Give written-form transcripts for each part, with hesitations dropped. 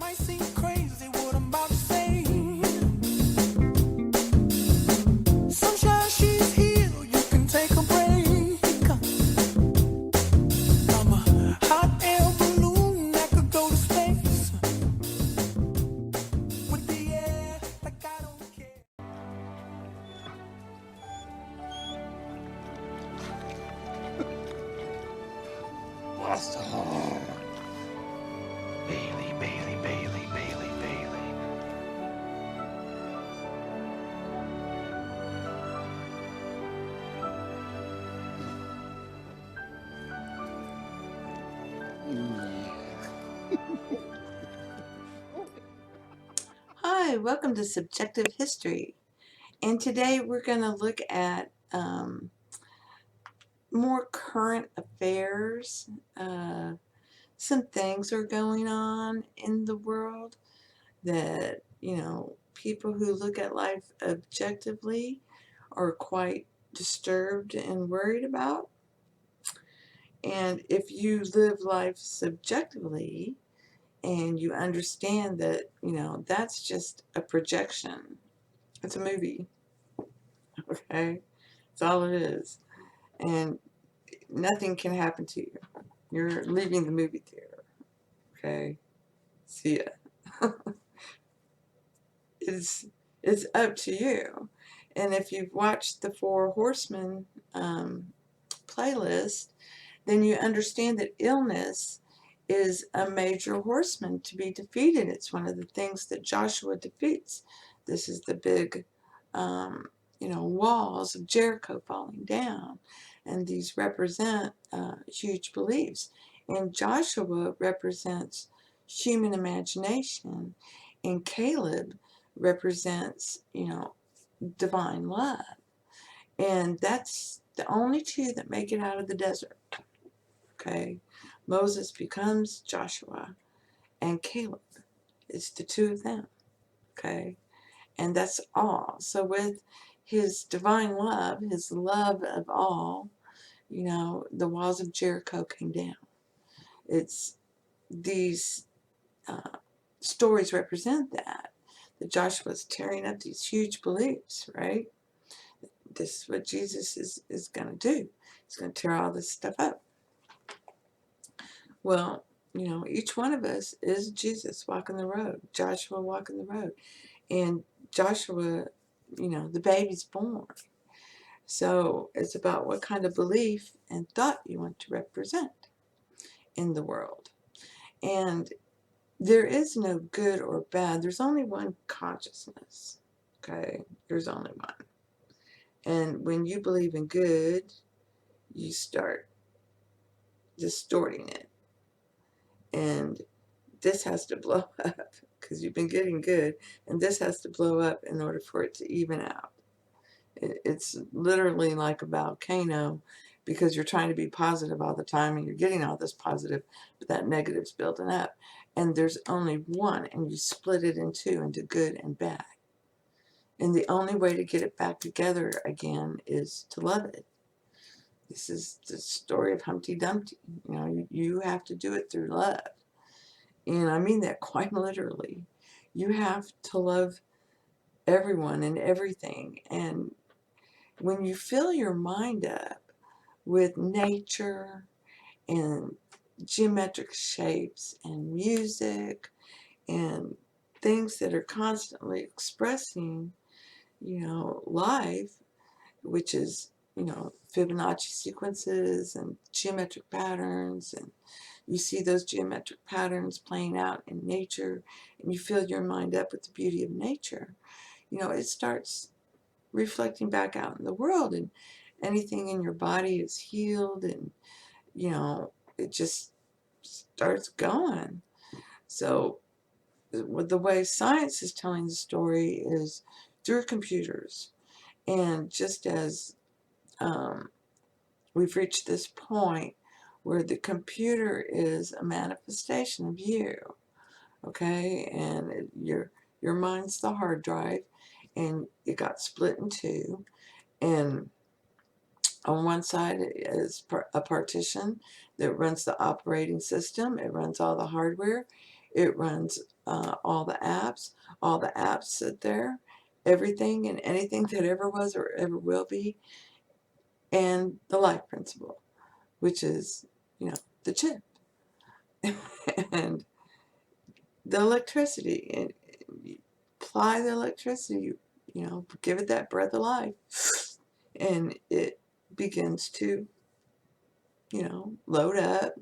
might seem crazy what I'm about to say. Sunshine, she's here, you can take a break. I'm a hot air balloon that could go to space with the air like I don't care. What's home? Bailey, Bailey, Bailey, Bailey, Bailey. Hi, welcome to Subjective History. And today we're going to look at more current affairs. Some things are going on in the world that, people who look at life objectively are quite disturbed and worried about. And if you live life subjectively and you understand that, that's just a projection, it's a movie, okay? That's all it is. And nothing can happen to you. You're leaving the movie theater, okay? See ya. It's up to you. And if you've watched the Four Horsemen playlist, then you understand that illness is a major horseman to be defeated. It's one of the things that Joshua defeats. This is the big, walls of Jericho falling down. And these represent huge beliefs. And Joshua represents human imagination. And Caleb represents, divine love. And that's the only two that make it out of the desert. Okay, Moses becomes Joshua, and Caleb. It's the two of them. Okay, and that's all. So with his divine love, his love of all, the walls of Jericho came down. It's these stories represent that Joshua's tearing up these huge beliefs, right? This is what Jesus is going to do. He's going to tear all this stuff up. Well, each one of us is Jesus walking the road, Joshua walking the road. And Joshua, the baby's born. So it's about what kind of belief and thought you want to represent in the world. And there is no good or bad. There's only one consciousness. Okay? There's only one. And when you believe in good, you start distorting it. And this has to blow up because you've been getting good, and this has to blow up in order for it to even out. It's literally like a volcano because you're trying to be positive all the time and you're getting all this positive, but that negative's building up. And there's only one, and you split it in two, into good and bad. And the only way to get it back together again is to love it. This is the story of Humpty Dumpty. You have to do it through love. And I mean that quite literally. You have to love everyone and everything. And when you fill your mind up with nature and geometric shapes and music and things that are constantly expressing, life, which is, Fibonacci sequences and geometric patterns, and you see those geometric patterns playing out in nature, and you fill your mind up with the beauty of nature, it starts reflecting back out in the world, and anything in your body is healed, and, it just starts going. So the way science is telling the story is through computers. And just as we've reached this point where the computer is a manifestation of you, okay? And your mind's the hard drive, and it got split in two. And on one side is a partition that runs the operating system. It runs all the hardware. It runs all the apps sit there, everything and anything that ever was or ever will be, and the life principle, which is, the chip and the electricity, and you apply the electricity, give it that breath of life, and it begins to, load up,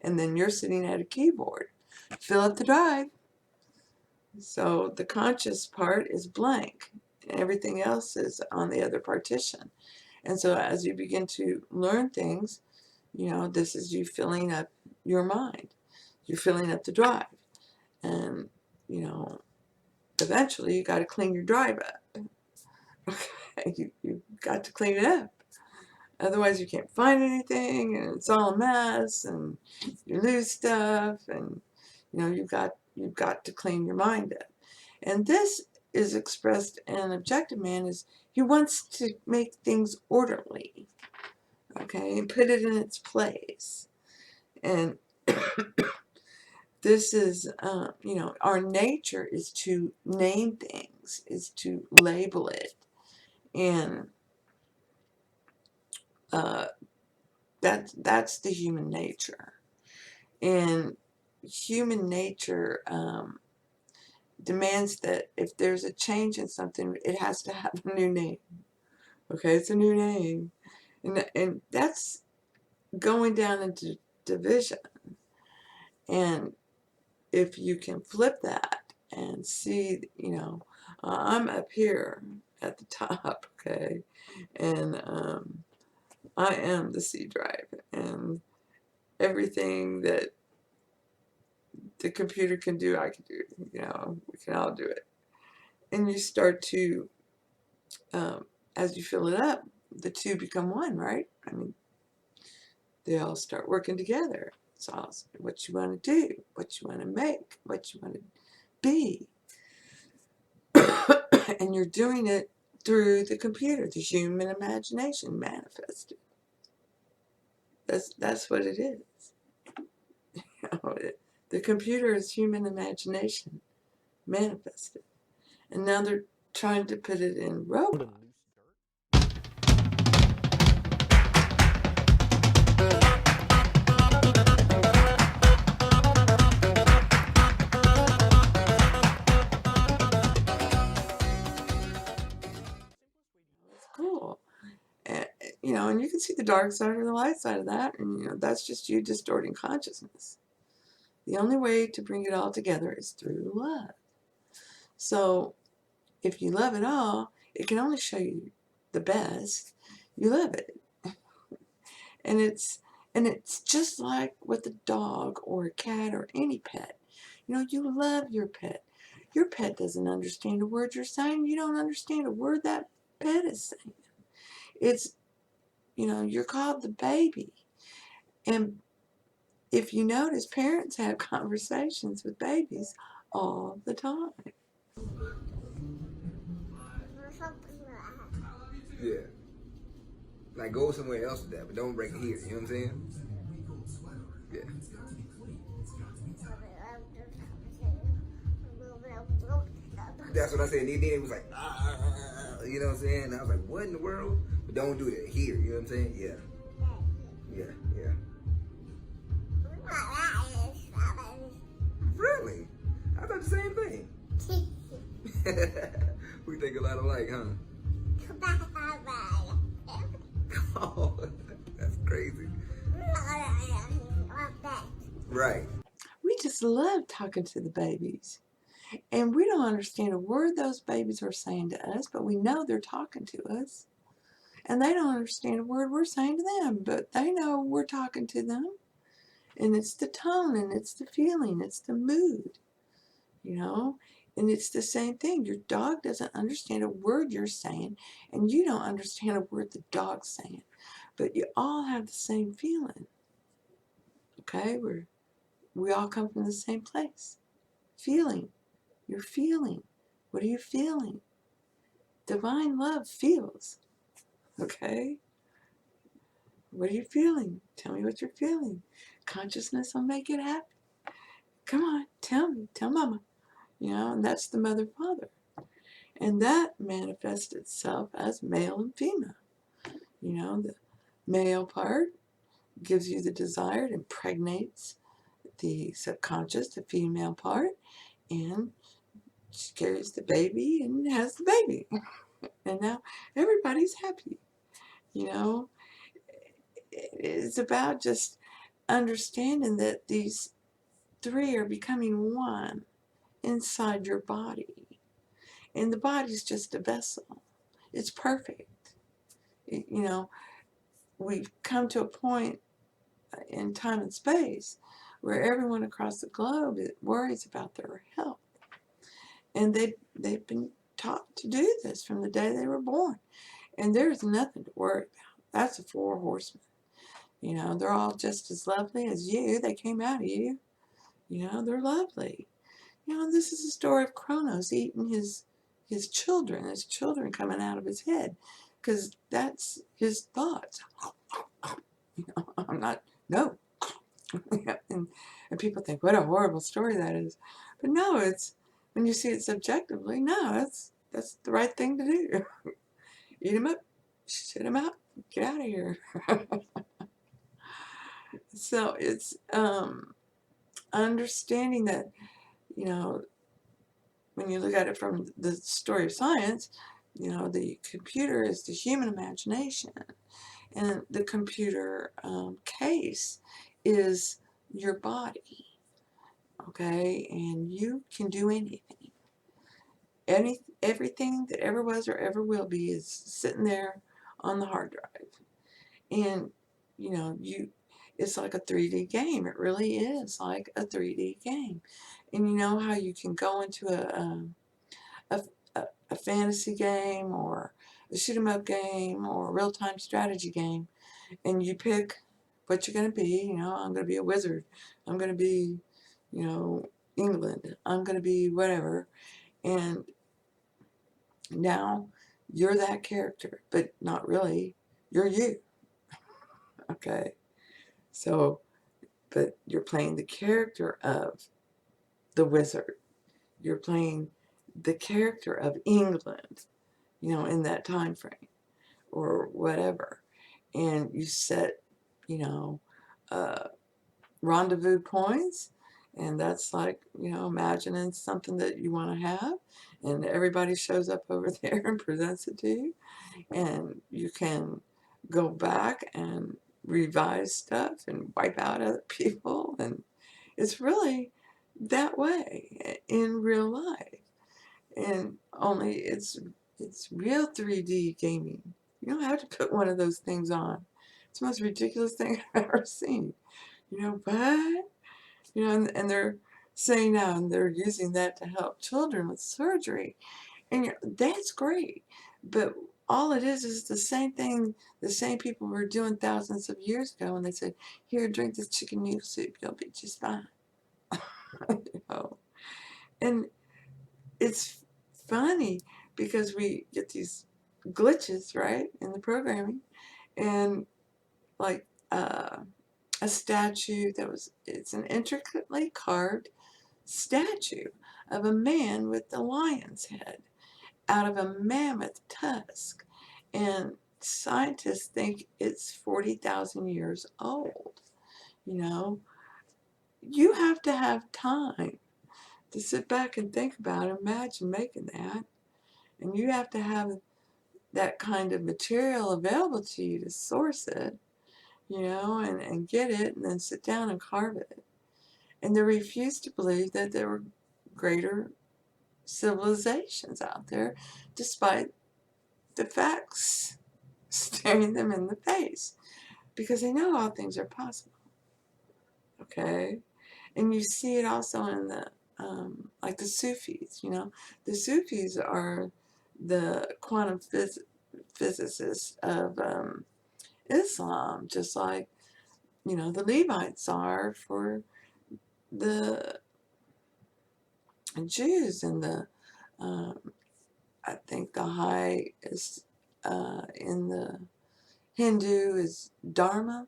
and then you're sitting at a keyboard. Fill up the drive. So the conscious part is blank, and everything else is on the other partition. And so as you begin to learn things, this is you filling up your mind. You're filling up the drive. And, eventually you got to clean your drive up. Okay, you've got to clean it up. Otherwise you can't find anything, and it's all a mess, and you lose stuff, and, you've got to clean your mind up. And this is expressed in objective man is he wants to make things orderly, okay, and put it in its place. And this is, our nature is to name things, is to label it. And that's the human nature. And human nature demands that if there's a change in something, it has to have a new name. Okay, it's a new name. And that's going down into division. And if you can flip that and see, I'm up here at the top, okay, and I am the C drive, and everything that the computer can do, I can do. We can all do it. And you start to, as you fill it up, the two become one, right? I mean, they all start working together. It's all what you want to do, what you want to make, what you want to be. And you're doing it through the computer, the human imagination manifested. That's what it is. The computer is human imagination manifested. And now they're trying to put it in robots. It's cool. And, and you can see the dark side or the light side of that, and that's just you distorting consciousness. The only way to bring it all together is through love. So if you love it all, it can only show you the best. You love it. And it's just like with a dog or a cat or any pet. You love your pet. Your pet doesn't understand a word you're saying. You don't understand a word that pet is saying. It's, you're called the baby. And if you notice, parents have conversations with babies all the time. Yeah. Like, go somewhere else with that, but don't bring it here. You know what I'm saying? Yeah. That's what I said. And then it was like, you know what I'm saying? And I was like, what in the world? But don't do that here. You know what I'm saying? Yeah. Yeah. Really? I thought the same thing. We think a lot alike, huh? Oh, that's crazy. Right. We just love talking to the babies. And we don't understand a word those babies are saying to us, but we know they're talking to us. And they don't understand a word we're saying to them, but they know we're talking to them. And it's the tone, and it's the feeling, it's the mood, And it's the same thing. Your dog doesn't understand a word you're saying, and you don't understand a word the dog's saying. But you all have the same feeling. Okay? We all come from the same place. Feeling. You're feeling. What are you feeling? Divine love feels. Okay? What are you feeling? Tell me what you're feeling. Consciousness will make it happen. come on, tell me, tell mama. And that's the mother father. And that manifests itself as male and female. The male part gives you the desire, it impregnates the subconscious, the female part, and she carries the baby and has the baby. And now everybody's happy. It's about just understanding that these three are becoming one inside your body. And the body's just a vessel. It's perfect. We've come to a point in time and space where everyone across the globe worries about their health. And they've been taught to do this from the day they were born. And there's nothing to worry about. That's the four horsemen. They're all just as lovely as you. They came out of you. They're lovely. This is the story of Kronos eating his children coming out of his head, because that's his thoughts. I'm not, no. and people think, what a horrible story that is. But no, it's, when you see it subjectively, no, that's the right thing to do. Eat him up, shit him out, get out of here. So it's understanding that, when you look at it from the story of science, the computer is the human imagination, and the computer case is your body, okay? And you can do anything. Everything that ever was or ever will be is sitting there on the hard drive. And, it's like a 3D game. It really is like a 3D game. And you know how you can go into a fantasy game or a shoot 'em up game or a real-time strategy game, and you pick what you're going to be. I'm going to be a wizard. I'm going to be, England. I'm going to be whatever. And now you're that character, but not really. You're you. Okay? So, but you're playing the character of the wizard. You're playing the character of England, in that time frame or whatever. And you set, rendezvous points, and that's like, imagining something that you want to have, and everybody shows up over there and presents it to you, and you can go back and revise stuff and wipe out other people, and it's really that way in real life. And only it's real 3D gaming. You don't have to put one of those things on. It's the most ridiculous thing I've ever seen. But and they're saying now, and they're using that to help children with surgery, and that's great. But all it is the same thing the same people were doing thousands of years ago, and they said, "Here, drink this chicken noodle soup. You'll be just fine." And it's funny because we get these glitches, right, in the programming, and like a statue it's an intricately carved statue of a man with the lion's head out of a mammoth tusk, and scientists think it's 40,000 years old. You have to have time to sit back and think about it. Imagine making that. And you have to have that kind of material available to you to source it, and get it, and then sit down and carve it. And they refuse to believe that there were greater civilizations out there, despite the facts staring them in the face, because they know all things are possible. Okay? And you see it also in the like the Sufis. The Sufis are the quantum physicists of Islam, just like the Levites are for the Jews, and the I think the high is in the Hindu is Dharma,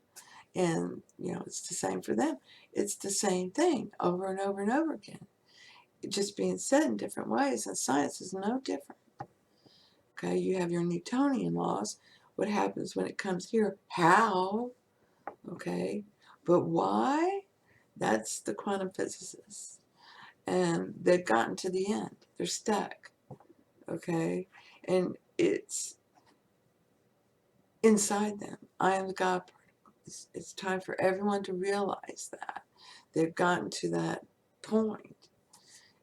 And, it's the same for them. It's the same thing over and over and over again. It's just being said in different ways, and science is no different. Okay, you have your Newtonian laws. What happens when it comes here? How? Okay, but why? That's the quantum physicists. And they've gotten to the end. They're stuck. Okay, and it's inside them. I am the God particle. It's time for everyone to realize that. They've gotten to that point,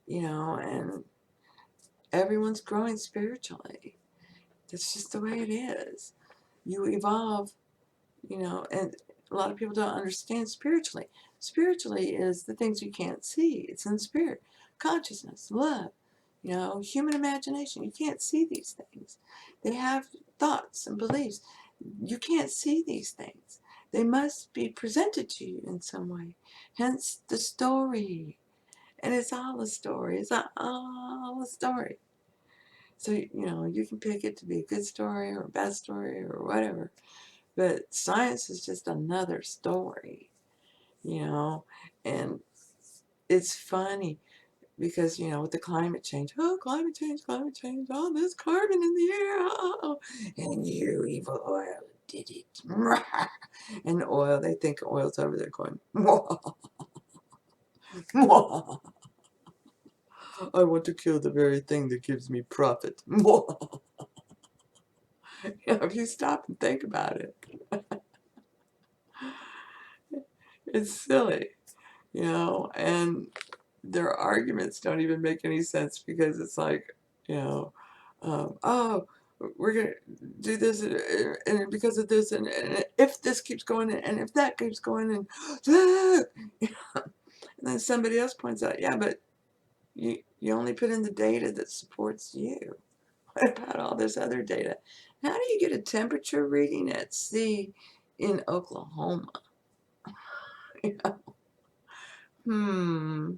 and everyone's growing spiritually. That's just the way it is. You evolve, and a lot of people don't understand spiritually. Spiritually is the things you can't see. It's in spirit, consciousness, love, human imagination. You can't see these things. They have thoughts and beliefs. You can't see these things. They must be presented to you in some way. Hence the story. And it's all a story. It's all a story. So, you can pick it to be a good story or a bad story or whatever. But science is just another story, and it's funny because, with the climate change, climate change, all this carbon in the air, and you evil oil did it. And oil, they think oil's over there going, I want to kill the very thing that gives me profit. If you stop and think about it, it's silly, and their arguments don't even make any sense because it's like, oh, we're going to do this and because of this and if this keeps going and if that keeps going and then somebody else points out, yeah, but you only put in the data that supports you. What about all this other data? How do you get a temperature reading at sea in Oklahoma? Hmm.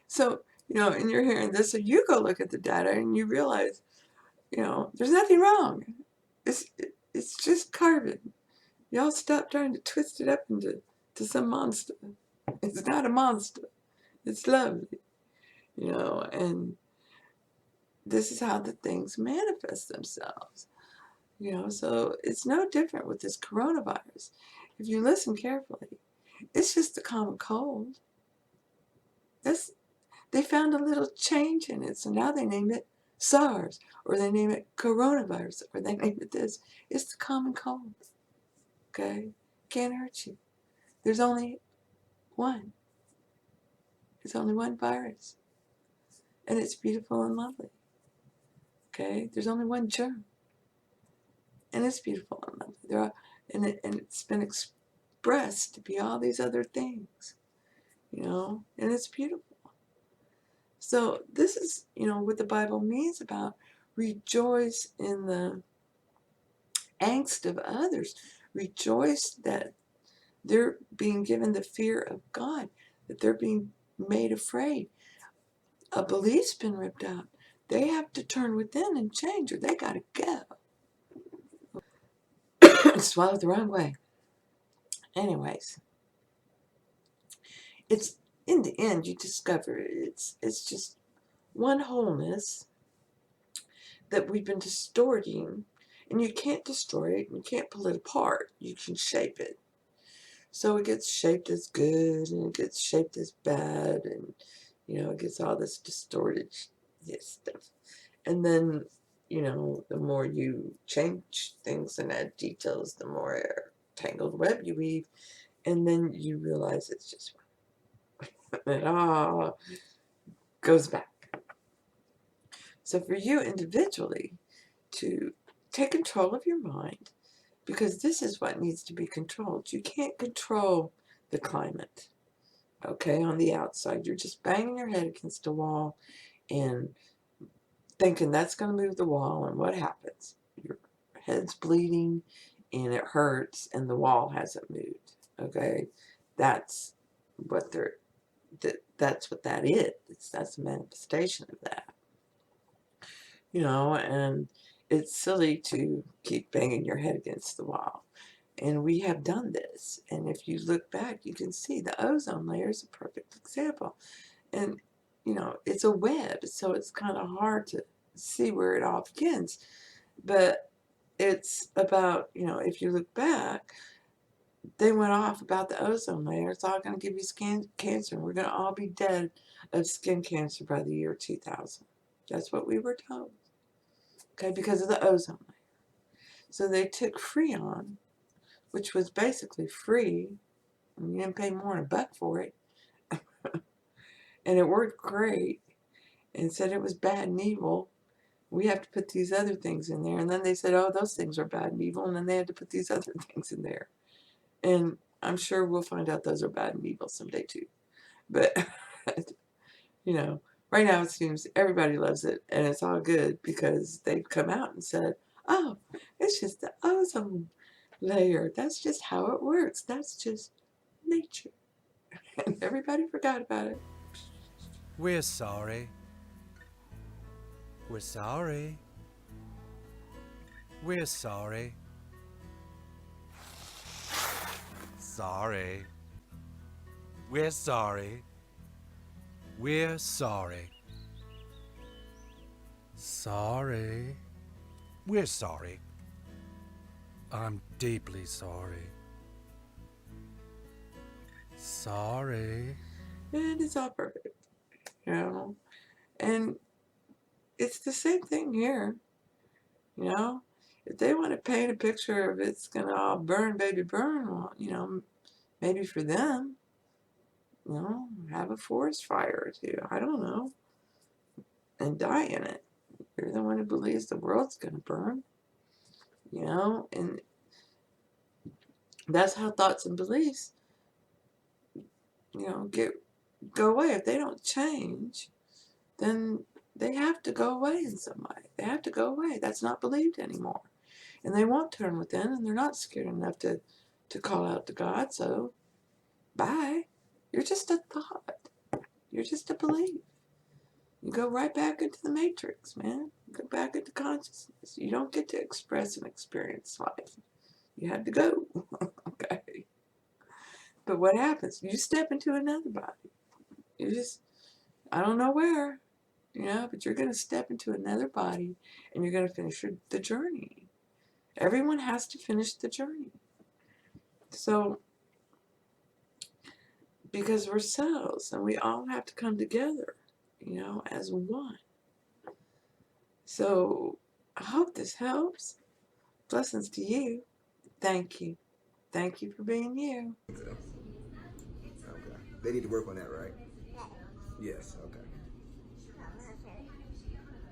So, and you're hearing this, so you go look at the data and you realize, there's nothing wrong. It's just carbon. Y'all stop trying to twist it up into some monster. It's not a monster. It's lovely, and this is how the things manifest themselves, so it's no different with this coronavirus. If you listen carefully, it's just a common cold. They found a little change in it, so now they name it SARS, or they name it coronavirus, or they name it this. It's the common cold, okay? Can't hurt you. There's only one. There's only one virus, and it's beautiful and lovely, okay? There's only one germ, and it's beautiful and lovely. And it's been expressed to be all these other things, and it's beautiful. So this is, what the Bible means about rejoice in the angst of others. Rejoice that they're being given the fear of God, that they're being made afraid. A belief's been ripped out. They have to turn within and change, or they got to go. Swallowed the wrong way. Anyways, it's in the end you discover it's just one wholeness that we've been distorting, and you can't destroy it, you can't pull it apart, you can shape it. So it gets shaped as good, and it gets shaped as bad, and it gets all this distorted stuff. And then, the more you change things and add details, the more tangled web you weave, and then you realize it's just it all goes back. So for you individually to take control of your mind, because this is what needs to be controlled. You can't control the climate, okay, on the outside. You're just banging your head against a wall and thinking that's going to move the wall, and what happens? Your head's bleeding and it hurts and the wall hasn't moved, okay? That's what that's what that is. That's a manifestation of that. And it's silly to keep banging your head against the wall. And we have done this. And if you look back, you can see the ozone layer is a perfect example. And, you know, it's a web, so it's kind of hard to see where it all begins. But it's about, you know, if you look back, they went off about the ozone layer. It's all going to give you skin cancer. We're going to all be dead of skin cancer by the year 2000. That's what we were told. Okay, because of the ozone layer. So they took Freon, which was basically free, and you didn't pay more than $1 for it, and it worked great, and said it was bad and evil. We have to put these other things in there. And then they said, oh, those things are bad and evil, and then they had to put these other things in there. And I'm sure we'll find out those are bad and evil someday too. But, you know, right now it seems everybody loves it, and it's all good because they've come out and said, oh, it's just the ozone layer. That's just how it works. That's just nature. And everybody forgot about it. We're sorry. We're sorry. We're sorry. Sorry. We're sorry. We're sorry. Sorry. We're sorry. I'm deeply sorry. Sorry. And it's all perfect, you know. And it's the same thing here, you know. If they want to paint a picture of it's going to all burn, baby, burn, well, you know, maybe for them, you know, have a forest fire or two, I don't know, and die in it. You're the one who believes the world's going to burn, you know, and that's how thoughts and beliefs, you know, go away. If they don't change, then they have to go away in some way. They have to go away. That's not believed anymore. And they won't turn within, and they're not scared enough to call out to God, so bye. You're just a thought. You're just a belief. You go right back into the matrix, man. Go back into consciousness. You don't get to express and experience life. You have to go. Okay. But what happens? You step into another body. You just, I don't know where, you know, but you're going to step into another body, and you're going to finish the journey. Everyone has to finish the journey. So, because we're cells, and we all have to come together, you know, as one. So, I hope this helps. Blessings to you. Thank you. Thank you for being you. Okay. They need to work on that, right? Yes, okay.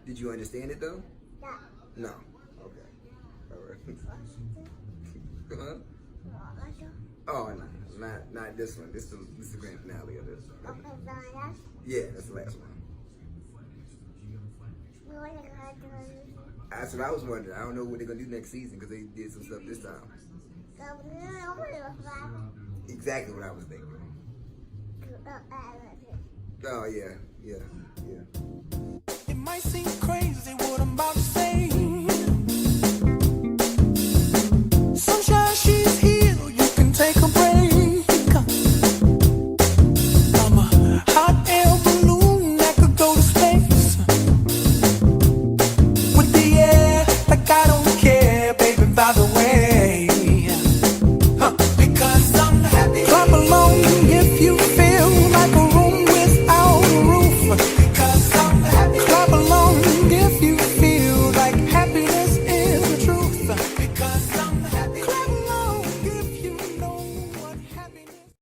Did you understand it though? No. Okay. All right. Huh? Oh, no, not this one. This is the grand finale of this. Yeah, that's the last one. That's what I was wondering. I don't know what they're gonna do next season because they did some stuff this time. Exactly what I was thinking. Oh yeah. It might seem crazy what I'm about to say.